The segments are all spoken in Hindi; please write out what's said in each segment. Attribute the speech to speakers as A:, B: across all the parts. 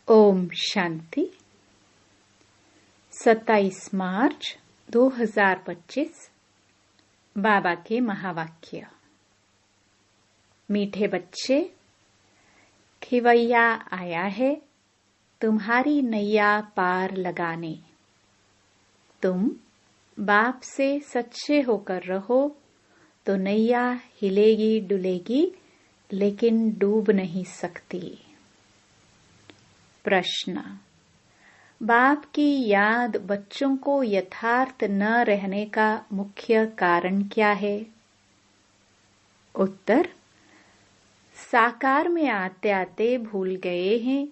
A: ओम शांति। 27 मार्च 2025 बाबा के महावाक्य। मीठे बच्चे, खिवैया आया है तुम्हारी नैया पार लगाने। तुम बाप से सच्चे होकर रहो तो नैया हिलेगी डुलेगी लेकिन डूब नहीं सकती। प्रश्न: बाप की याद बच्चों को यथार्थ न रहने का मुख्य कारण क्या है? उत्तर: साकार में आते आते भूल गए हैं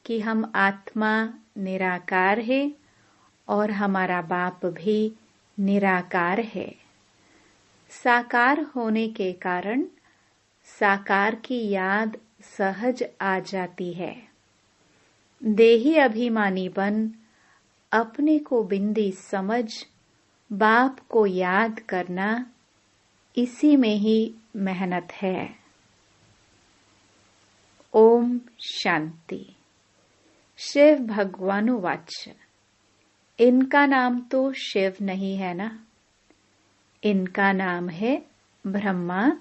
A: कि हम आत्मा निराकार है और हमारा बाप भी निराकार है। साकार होने के कारण साकार की याद सहज आ जाती है। देही अभिमानी बन अपने को बिंदी समझ बाप को याद करना, इसी में ही मेहनत है। ओम शांति। शिव भगवानुवाच। इनका नाम तो शिव नहीं है ना, इनका नाम है ब्रह्मा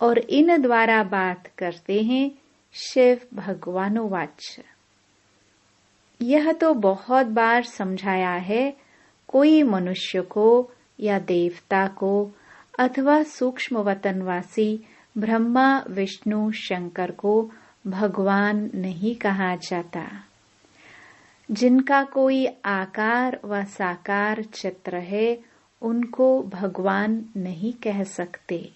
A: और इन द्वारा बात करते हैं शिव भगवानुवाच। यह तो बहुत बार समझाया है। कोई मनुष्य को या देवता को अथवा सूक्ष्म वतनवासी ब्रह्मा विष्णु शंकर को भगवान नहीं कहा जाता। जिनका कोई आकार व साकार चित्र है उनको भगवान नहीं कह सकते।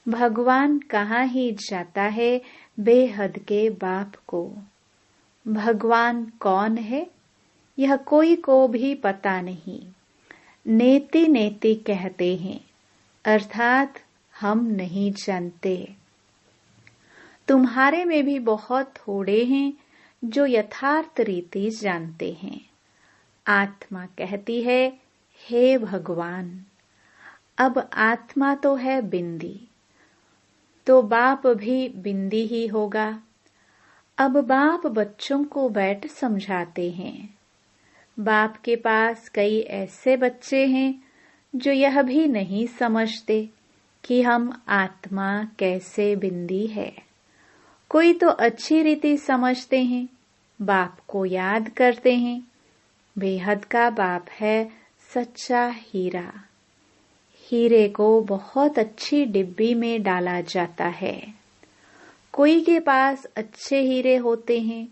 A: भगवान कहा ही जाता है बेहद के बाप को। भगवान कौन है यह कोई को भी पता नहीं। नेति नेति कहते हैं, अर्थात हम नहीं जानते। तुम्हारे में भी बहुत थोड़े हैं जो यथार्थ रीति जानते हैं। आत्मा कहती है, हे भगवान। अब आत्मा तो है बिंदी, तो बाप भी बिंदी ही होगा। अब बाप बच्चों को बैठ समझाते हैं। बाप के पास कई ऐसे बच्चे हैं जो यह भी नहीं समझते कि हम आत्मा कैसे बिंदी है। कोई तो अच्छी रीति समझते हैं, बाप को याद करते हैं। बेहद का बाप है सच्चा हीरा। हीरे को बहुत अच्छी डिब्बी में डाला जाता है। कोई के पास अच्छे हीरे होते हैं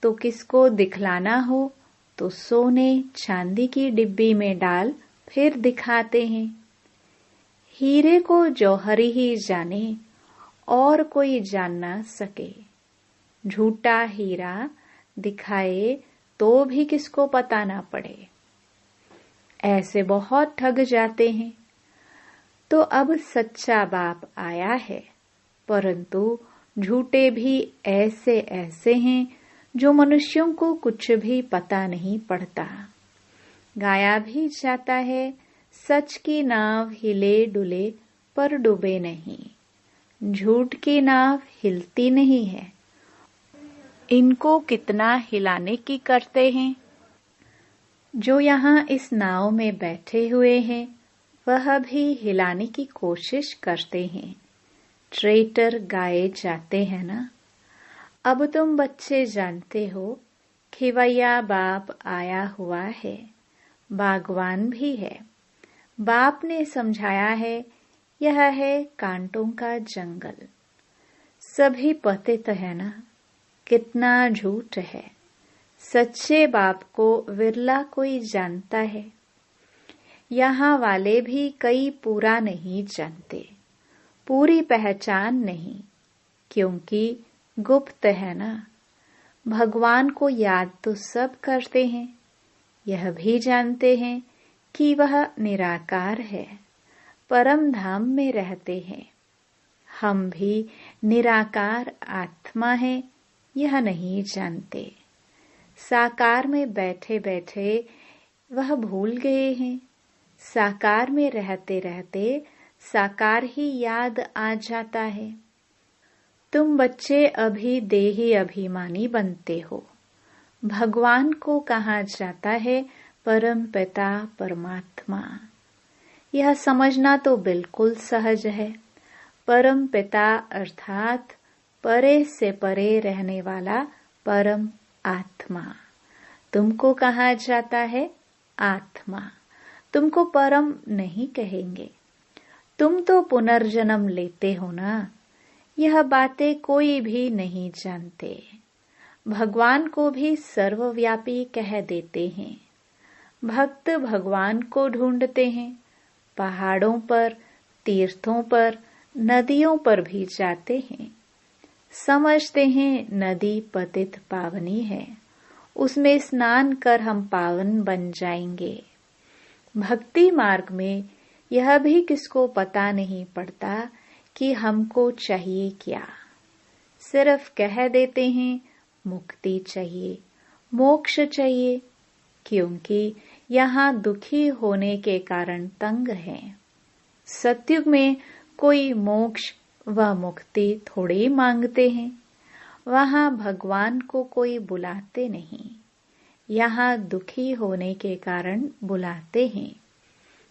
A: तो किसको दिखलाना हो तो सोने चांदी की डिब्बी में डाल फिर दिखाते हैं। हीरे को जौहरी ही जाने और कोई जान ना सके। झूठा हीरा दिखाए तो भी किसको पता ना पड़े। ऐसे बहुत ठग जाते हैं। तो अब सच्चा बाप आया है, परंतु झूठे भी ऐसे ऐसे हैं जो मनुष्यों को कुछ भी पता नहीं पड़ता। गाया भी जाता है, सच की नाव हिले डुले पर डूबे नहीं। झूठ की नाव हिलती नहीं है। इनको कितना हिलाने की करते हैं। जो यहाँ इस नाव में बैठे हुए हैं वह भी हिलाने की कोशिश करते हैं। ट्रेटर गाए जाते हैं ना। अब तुम बच्चे जानते हो खिवैया बाप आया हुआ है, बागवान भी है। बाप ने समझाया है यह है कांटों का जंगल। सभी पतित है ना, कितना झूठ है। सच्चे बाप को विरला कोई जानता है। यहाँ वाले भी कई पूरा नहीं जानते, पूरी पहचान नहीं, क्योंकि गुप्त है ना। भगवान को याद तो सब करते हैं, यह भी जानते हैं कि वह निराकार है, परम धाम में रहते हैं। हम भी निराकार आत्मा हैं, यह नहीं जानते। साकार में बैठे बैठे वह भूल गए हैं। साकार में रहते रहते साकार ही याद आ जाता है। तुम बच्चे अभी देही अभिमानी बनते हो। भगवान को कहा जाता है परम पिता परमात्मा। यह समझना तो बिल्कुल सहज है। परम पिता अर्थात परे से परे रहने वाला परम आत्मा। तुमको कहा जाता है आत्मा। तुमको परम नहीं कहेंगे। तुम तो पुनर्जन्म लेते हो ना। यह बातें कोई भी नहीं जानते। भगवान को भी सर्वव्यापी कह देते हैं। भक्त भगवान को ढूंढते हैं। पहाड़ों पर, तीर्थों पर, नदियों पर भी जाते हैं। समझते हैं नदी पतित पावनी है, उसमें स्नान कर हम पावन बन जाएंगे। भक्ति मार्ग में यह भी किसको पता नहीं पड़ता कि हमको चाहिए क्या। सिर्फ कह देते हैं मुक्ति चाहिए, मोक्ष चाहिए, क्योंकि यहाँ दुखी होने के कारण तंग हैं। सतयुग में कोई मोक्ष व मुक्ति थोड़ी मांगते हैं। वहाँ भगवान को कोई बुलाते नहीं। यहाँ दुखी होने के कारण बुलाते हैं।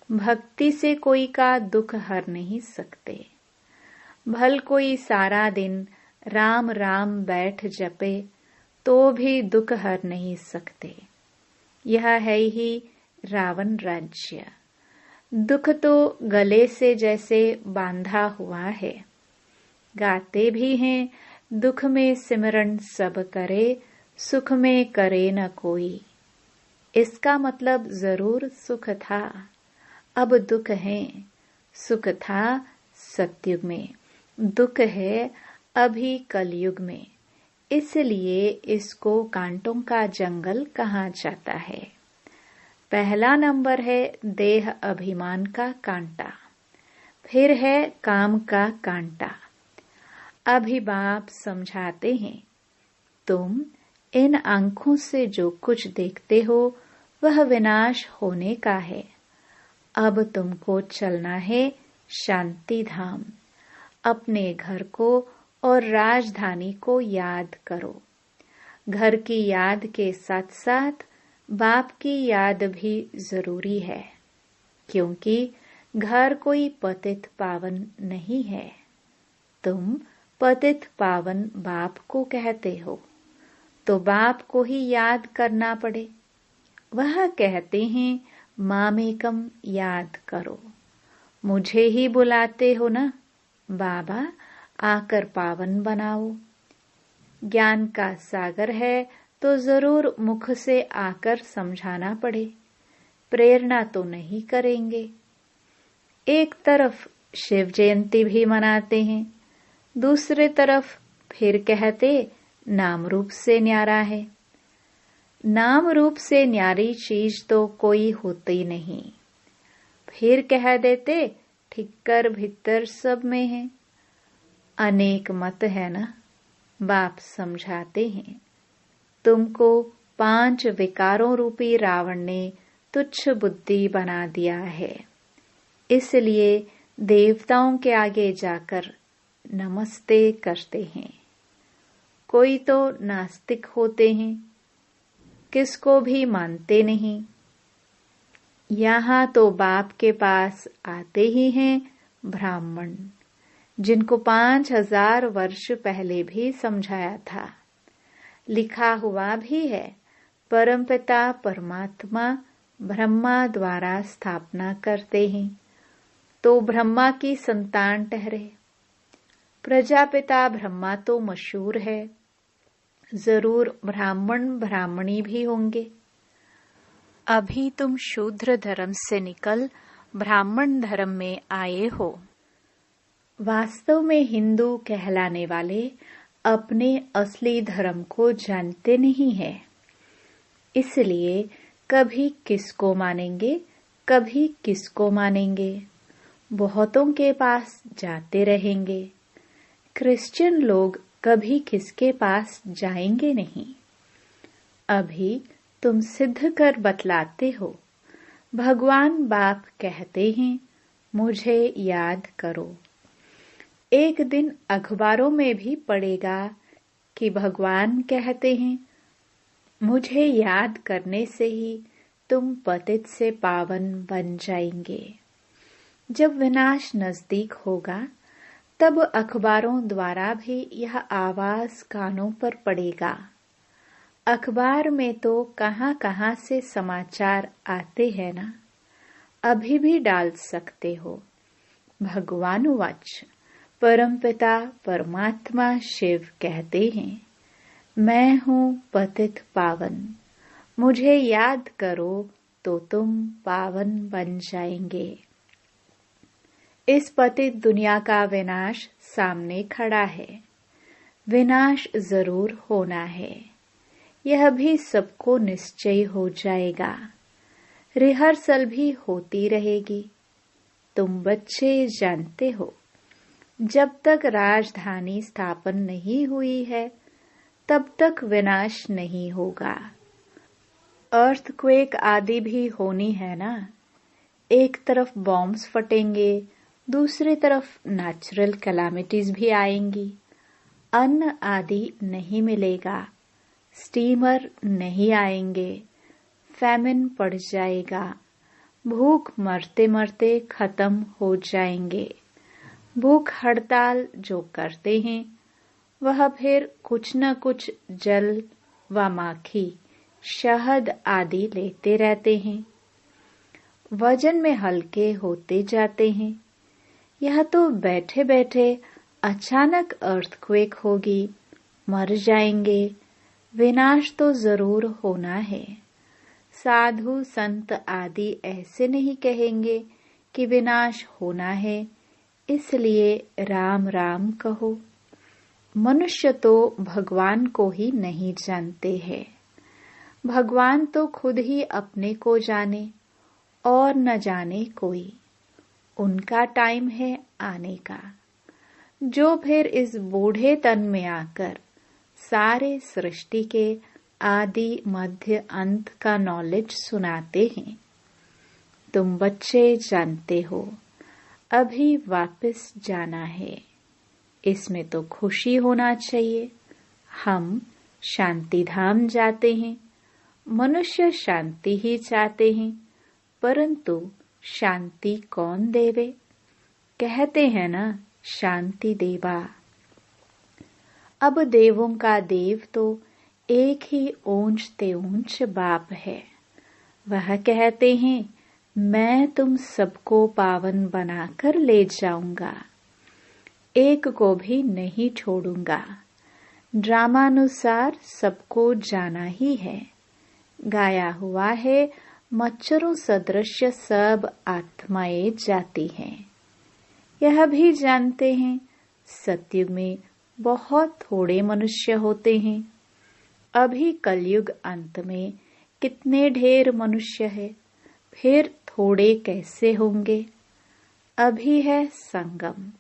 A: भक्ति से कोई का दुख हर नहीं सकते। भल कोई सारा दिन राम राम बैठ जपे तो भी दुख हर नहीं सकते। यह है ही रावण राज्य। दुख तो गले से जैसे बांधा हुआ है। गाते भी हैं दुख में सिमरन सब करे, सुख में करे न कोई। इसका मतलब जरूर सुख था, अब दुख है। सुख था सतयुग में, दुख है अभी कलयुग में। इसलिए इसको कांटों का जंगल कहा जाता है। पहला नंबर है देह अभिमान का कांटा, फिर है काम का कांटा। अभी बाप समझाते हैं, तुम इन आंखों से जो कुछ देखते हो वह विनाश होने का है। अब तुमको चलना है शांति धाम। अपने घर को और राजधानी को याद करो। घर की याद के साथ साथ बाप की याद भी जरूरी है, क्योंकि घर कोई पतित पावन नहीं है। तुम पतित पावन बाप को कहते हो, तो बाप को ही याद करना पड़े। वह कहते हैं मामेकम याद करो। मुझे ही बुलाते हो ना बाबा, आकर पावन बनाओ। ज्ञान का सागर है तो जरूर मुख से आकर समझाना पड़े। प्रेरणा तो नहीं करेंगे। एक तरफ शिव जयंती भी मनाते हैं, दूसरे तरफ फिर कहते नाम रूप से न्यारा है। नाम रूप से न्यारी चीज तो कोई होती नहीं। फिर कह देते ठिक्कर भीतर सब में है। अनेक मत है ना। बाप समझाते हैं, तुमको 5 विकारों रूपी रावण ने तुच्छ बुद्धि बना दिया है। इसलिए देवताओं के आगे जाकर नमस्ते करते हैं। कोई तो नास्तिक होते हैं, किसको भी मानते नहीं। यहाँ तो बाप के पास आते ही हैं ब्राह्मण, जिनको 5000 वर्ष पहले भी समझाया था। लिखा हुआ भी है, परमपिता परमात्मा ब्रह्मा द्वारा स्थापना करते हैं तो ब्रह्मा की संतान ठहरे। प्रजापिता ब्रह्मा तो मशहूर है, जरूर ब्राह्मण ब्राह्मणी भी होंगे। अभी तुम शूद्र धर्म से निकल ब्राह्मण धर्म में आए हो। वास्तव में हिंदू कहलाने वाले अपने असली धर्म को जानते नहीं है। इसलिए कभी किसको मानेंगे, कभी किसको मानेंगे। बहुतों के पास जाते रहेंगे। क्रिश्चियन लोग कभी किसके पास जाएंगे नहीं। अभी तुम सिद्ध कर बतलाते हो। भगवान बाप कहते हैं मुझे याद करो। एक दिन अखबारों में भी पढ़ेगा कि भगवान कहते हैं, मुझे याद करने से ही तुम पतित से पावन बन जाएंगे। जब विनाश नजदीक होगा तब अखबारों द्वारा भी यह आवाज कानों पर पड़ेगा। अखबार में तो कहां-कहां से समाचार आते हैं ना, अभी भी डाल सकते हो। भगवानुवाच, परमपिता परमात्मा शिव कहते हैं, मैं हूँ पतित पावन, मुझे याद करो तो तुम पावन बन जाएंगे। इस पतित दुनिया का विनाश सामने खड़ा है। विनाश जरूर होना है, यह भी सबको निश्चय हो जाएगा। रिहर्सल भी होती रहेगी। तुम बच्चे जानते हो, जब तक राजधानी स्थापन नहीं हुई है तब तक विनाश नहीं होगा। अर्थक्वेक आदि भी होनी है ना। एक तरफ बॉम्ब्स फटेंगे, दूसरी तरफ नेचुरल कैलामिटीज भी आएंगी। अन्न आदि नहीं मिलेगा, स्टीमर नहीं आएंगे, फैमिन पड़ जाएगा, भूख मरते मरते खत्म हो जाएंगे। भूख हड़ताल जो करते हैं वह फिर कुछ न कुछ जल व माखी, शहद आदि लेते रहते हैं। वजन में हल्के होते जाते हैं। यह तो बैठे बैठे अचानक अर्थक्वेक होगी, मर जाएंगे। विनाश तो जरूर होना है। साधु संत आदि ऐसे नहीं कहेंगे कि विनाश होना है, इसलिए राम राम कहो। मनुष्य तो भगवान को ही नहीं जानते हैं। भगवान तो खुद ही अपने को जाने और न जाने कोई। उनका टाइम है आने का, जो फिर इस बूढ़े तन में आकर सारे सृष्टि के आदि मध्य अंत का नॉलेज सुनाते हैं। तुम बच्चे जानते हो, अभी वापस जाना है। इसमें तो खुशी होना चाहिए। हम शांति धाम जाते हैं। मनुष्य शांति ही चाहते हैं, परंतु शांति कौन देवे? कहते हैं ना, शांति देवा। अब देवों का देव तो एक ही ऊंच ते ऊंच बाप है। वह कहते हैं, मैं तुम सबको पावन बनाकर ले जाऊंगा, एक को भी नहीं छोड़ूंगा। ड्रामानुसार सबको जाना ही है। गाया हुआ है, मच्छरों सदृश सब आत्माएं जाती हैं। यह भी जानते हैं, सतयुग में बहुत थोड़े मनुष्य होते हैं। अभी कलयुग अंत में कितने ढेर मनुष्य है, फिर थोड़े कैसे होंगे? अभी है संगम।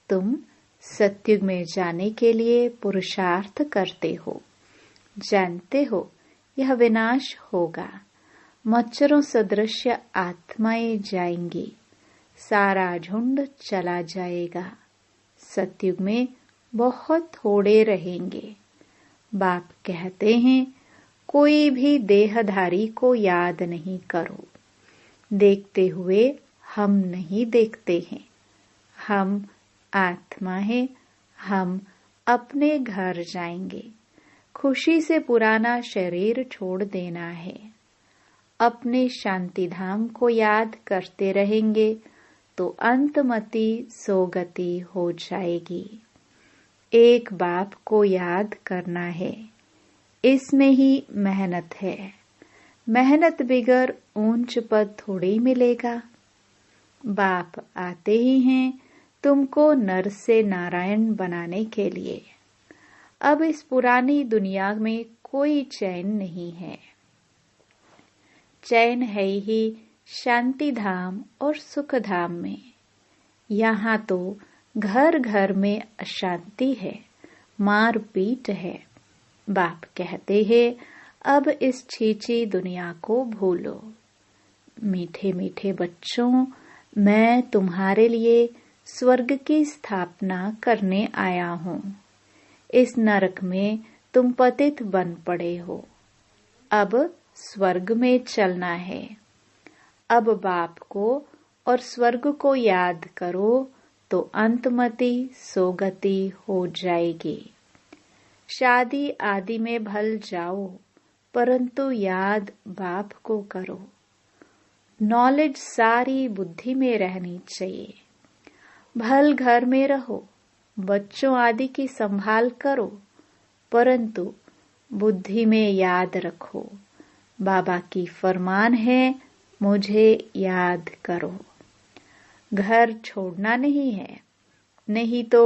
A: तुम सतयुग में जाने के लिए पुरुषार्थ करते हो। जानते हो यह विनाश होगा। मच्छरों सदृश आत्माएं जाएंगी, सारा झुंड चला जाएगा। सतयुग में बहुत थोड़े रहेंगे। बाप कहते हैं, कोई भी देहधारी को याद नहीं करो। देखते हुए हम नहीं देखते हैं। हम आत्मा है। हम अपने घर जाएंगे। खुशी से पुराना शरीर छोड़ देना है। अपने शांति धाम को याद करते रहेंगे तो अंतमति सोगति हो जाएगी। एक बाप को याद करना है, इसमें ही मेहनत है। मेहनत बिगर ऊंच पद थोड़ी मिलेगा। बाप आते ही हैं तुमको नर से नारायण बनाने के लिए। अब इस पुरानी दुनिया में कोई चैन नहीं है। चैन है ही शांति धाम और सुख धाम में। यहाँ तो घर घर में अशांति है, मार पीट है। बाप कहते हैं, अब इस छीची दुनिया को भूलो। मीठे मीठे बच्चों, मैं तुम्हारे लिए स्वर्ग की स्थापना करने आया हूँ। इस नरक में तुम पतित बन पड़े हो, अब स्वर्ग में चलना है। अब बाप को और स्वर्ग को याद करो तो अंतमति सोगति हो जाएगी। शादी आदि में भल जाओ, परंतु याद बाप को करो। नॉलेज सारी बुद्धि में रहनी चाहिए। भल घर में रहो, बच्चों आदि की संभाल करो, परंतु बुद्धि में याद रखो, बाबा की फरमान है, मुझे याद करो। घर छोड़ना नहीं है, नहीं तो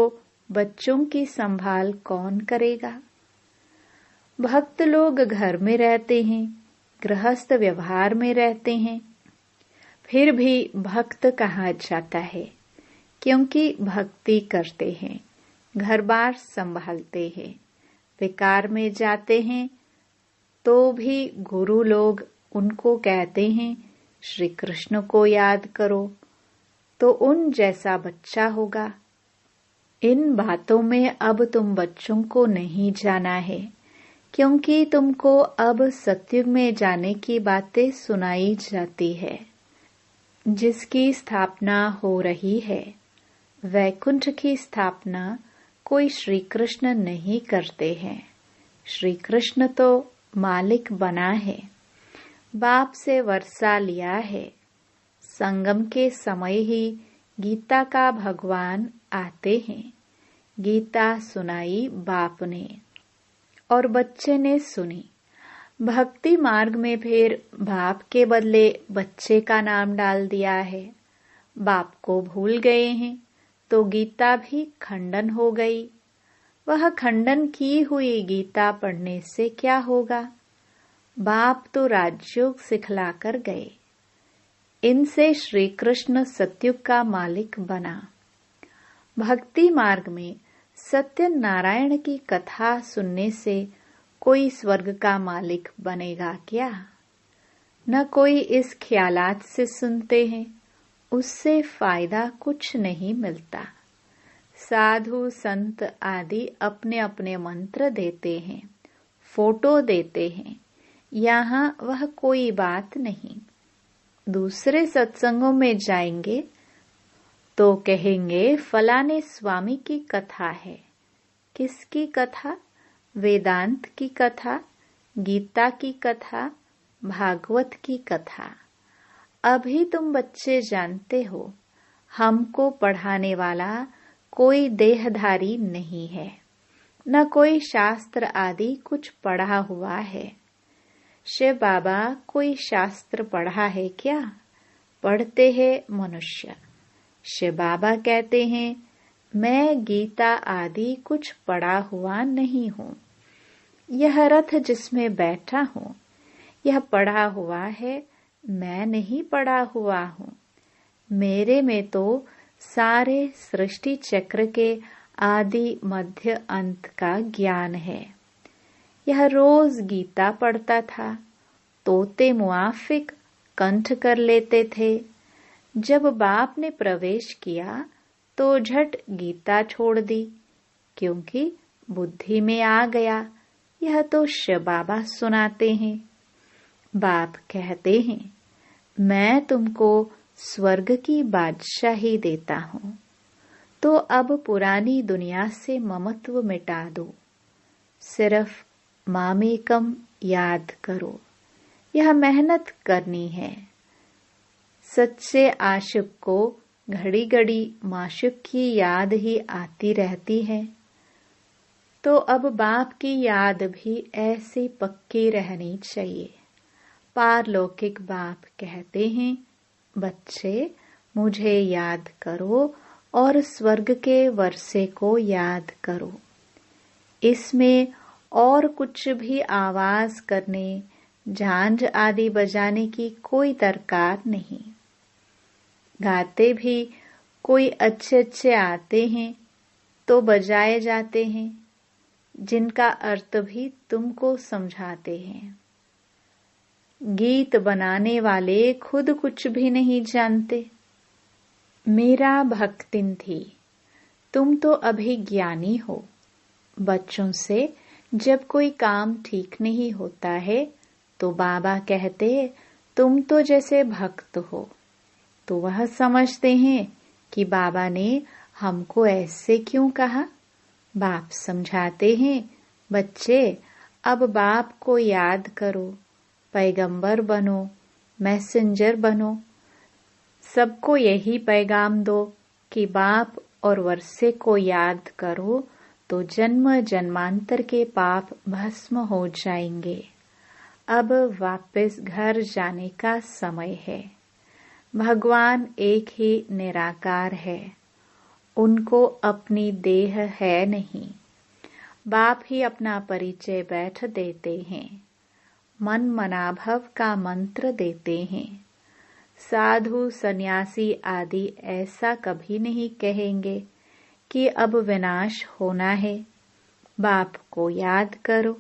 A: बच्चों की संभाल कौन करेगा। भक्त लोग घर में रहते हैं, गृहस्थ व्यवहार में रहते हैं, फिर भी भक्त कहा जाता है, क्योंकि भक्ति करते हैं, घर बार संभालते हैं। विकार में जाते हैं तो भी गुरु लोग उनको कहते हैं श्री कृष्ण को याद करो, तो उन जैसा बच्चा होगा। इन बातों में अब तुम बच्चों को नहीं जाना है, क्योंकि तुमको अब सत्युग में जाने की बातें सुनाई जाती है। जिसकी स्थापना हो रही है, वैकुंठ की स्थापना कोई श्री कृष्ण नहीं करते हैं। श्री कृष्ण तो मालिक बना है, बाप से वर्षा लिया है। संगम के समय ही गीता का भगवान आते हैं। गीता सुनाई बाप ने और बच्चे ने सुनी। भक्ति मार्ग में फिर बाप के बदले बच्चे का नाम डाल दिया है। बाप को भूल गए हैं तो गीता भी खंडन हो गई। वह खंडन की हुई गीता पढ़ने से क्या होगा। बाप तो राजयोग सिखला कर गए। इनसे श्री कृष्ण सत्युग का मालिक बना। भक्ति मार्ग में सत्य नारायण की कथा सुनने से कोई स्वर्ग का मालिक बनेगा क्या। न कोई इस ख्यालात से सुनते हैं, उससे फायदा कुछ नहीं मिलता। साधु संत आदि अपने अपने मंत्र देते हैं, फोटो देते हैं, यहाँ वह कोई बात नहीं। दूसरे सत्संगों में जाएंगे तो कहेंगे फलाने स्वामी की कथा है। किसकी कथा? वेदांत की कथा, गीता की कथा, भागवत की कथा। अभी तुम बच्चे जानते हो, हमको पढ़ाने वाला कोई देहधारी नहीं है, न कोई शास्त्र आदि कुछ पढ़ा हुआ है। शिव बाबा कोई शास्त्र पढ़ा है क्या? पढ़ते हैं मनुष्य। शिव बाबा कहते हैं, मैं गीता आदि कुछ पढ़ा हुआ नहीं हूँ। यह रथ जिसमें बैठा हूँ, यह पढ़ा हुआ है, मैं नहीं पढ़ा हुआ हूँ। मेरे में तो सारे सृष्टि चक्र के आदि मध्य अंत का ज्ञान है। यह रोज गीता पढ़ता था, तोते मुआफिक कंठ कर लेते थे। जब बाप ने प्रवेश किया तो झट गीता छोड़ दी, क्योंकि बुद्धि में आ गया यह तो शिव बाबा सुनाते हैं। बाप कहते हैं, मैं तुमको स्वर्ग की बादशाही देता हूँ, तो अब पुरानी दुनिया से ममत्व मिटा दो। सिर्फ मामेकम याद करो। यह मेहनत करनी है। सच्चे आशिक को घड़ी घड़ी माशिक की याद ही आती रहती है। तो अब बाप की याद भी ऐसी पक्की रहनी चाहिए। पारलौकिक बाप कहते हैं, बच्चे मुझे याद करो और स्वर्ग के वर्षे को याद करो। इसमें और कुछ भी आवाज करने, झांझ आदि बजाने की कोई दरकार नहीं। गाते भी कोई अच्छे अच्छे आते हैं तो बजाए जाते हैं, जिनका अर्थ भी तुमको समझाते हैं। गीत बनाने वाले खुद कुछ भी नहीं जानते। मेरा भक्तिन थी, तुम तो अभी ज्ञानी हो। बच्चों से जब कोई काम ठीक नहीं होता है तो बाबा कहते तुम तो जैसे भक्त हो, तो वह समझते हैं कि बाबा ने हमको ऐसे क्यों कहा। बाप समझाते हैं, बच्चे अब बाप को याद करो, पैगंबर बनो, मैसेंजर बनो। सबको यही पैगाम दो कि बाप और वर्षे को याद करो तो जन्म जन्मांतर के पाप भस्म हो जाएंगे। अब वापस घर जाने का समय है। भगवान एक ही निराकार है, उनको अपनी देह है नहीं। बाप ही अपना परिचय बैठ देते हैं, मन मनाभव का मंत्र देते हैं। साधु सन्यासी आदि ऐसा कभी नहीं कहेंगे कि अब विनाश होना है। बाप को याद करो।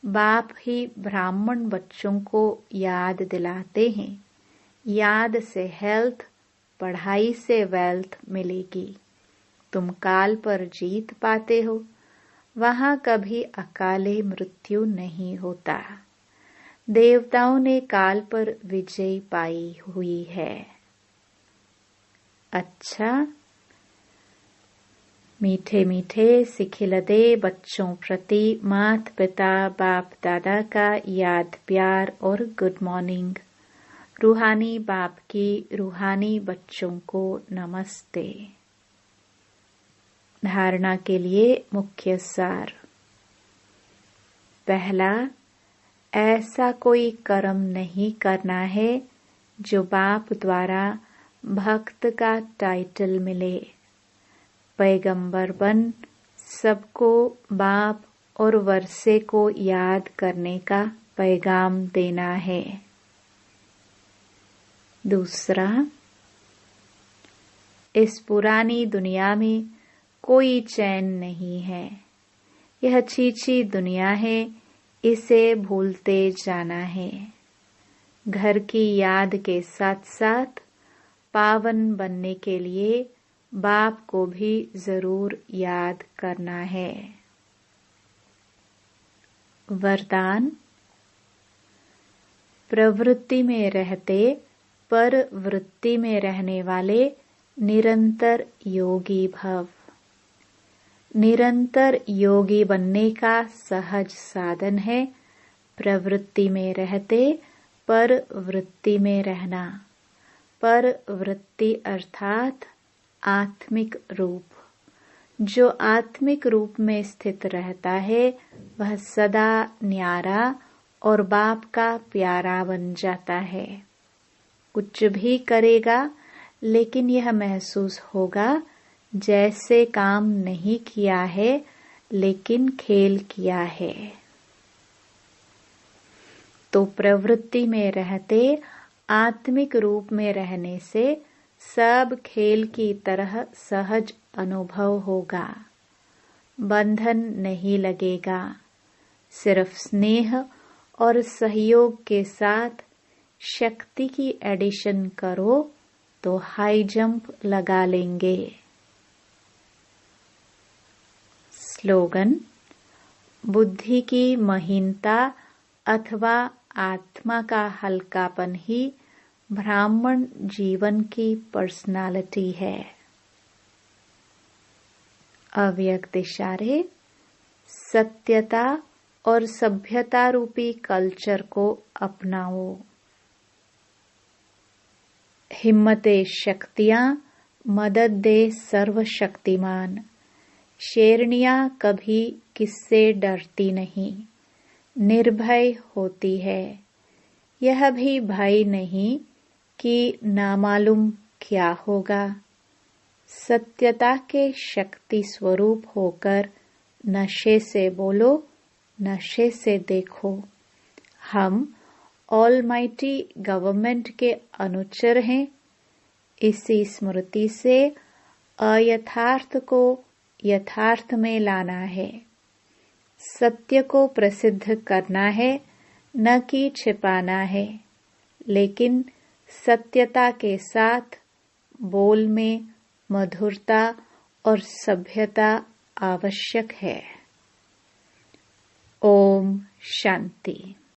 A: बाप ही ब्राह्मण बच्चों को याद दिलाते हैं, याद से हेल्थ, पढ़ाई से वेल्थ मिलेगी। तुम काल पर जीत पाते हो, वहां कभी अकाले मृत्यु नहीं होता। देवताओं ने काल पर विजय पाई हुई है। अच्छा, मीठे मीठे सिखिलदे बच्चों प्रति माता पिता बाप दादा का याद प्यार और गुड मॉर्निंग। रूहानी बाप की रूहानी बच्चों को नमस्ते। धारणा के लिए मुख्य सार। पहला, ऐसा कोई कर्म नहीं करना है जो बाप द्वारा भक्त का टाइटल मिले। पैगंबर बन सबको बाप और वर्षे को याद करने का पैगाम देना है। दूसरा, इस पुरानी दुनिया में कोई चैन नहीं है। यह छीछी दुनिया है, इसे भूलते जाना है। घर की याद के साथ साथ पावन बनने के लिए बाप को भी जरूर याद करना है। वरदान। प्रवृत्ति में रहते पर वृत्ति में रहने वाले निरंतर योगी भव। निरंतर योगी बनने का सहज साधन है प्रवृत्ति में रहते पर वृत्ति में रहना। पर वृत्ति अर्थात आत्मिक रूप। जो आत्मिक रूप में स्थित रहता है वह सदा न्यारा और बाप का प्यारा बन जाता है। कुछ भी करेगा लेकिन यह महसूस होगा जैसे काम नहीं किया है लेकिन खेल किया है। तो प्रवृत्ति में रहते आत्मिक रूप में रहने से सब खेल की तरह सहज अनुभव होगा। बंधन नहीं लगेगा। सिर्फ स्नेह और सहयोग के साथ शक्ति की एडिशन करो तो हाई जंप लगा लेंगे। स्लोगन। बुद्धि की महीनता अथवा आत्मा का हल्कापन ही ब्राह्मण जीवन की पर्सनालिटी है। अव्यक्त इशारे। सत्यता और सभ्यता रूपी कल्चर को अपनाओ। हिम्मते शक्तियां मदद दे सर्वशक्तिमान। शेरनियां कभी किससे डरती नहीं, निर्भय होती है। यह भी भय नहीं कि नामालूम क्या होगा। सत्यता के शक्ति स्वरूप होकर नशे से बोलो, नशे से देखो। हम ऑलमाइटी गवर्नमेंट के अनुचर हैं। इसी स्मृति से अयथार्थ को यथार्थ में लाना है। सत्य को प्रसिद्ध करना है, न कि छिपाना है। लेकिन सत्यता के साथ बोल में मधुरता और सभ्यता आवश्यक है। ओम शांति।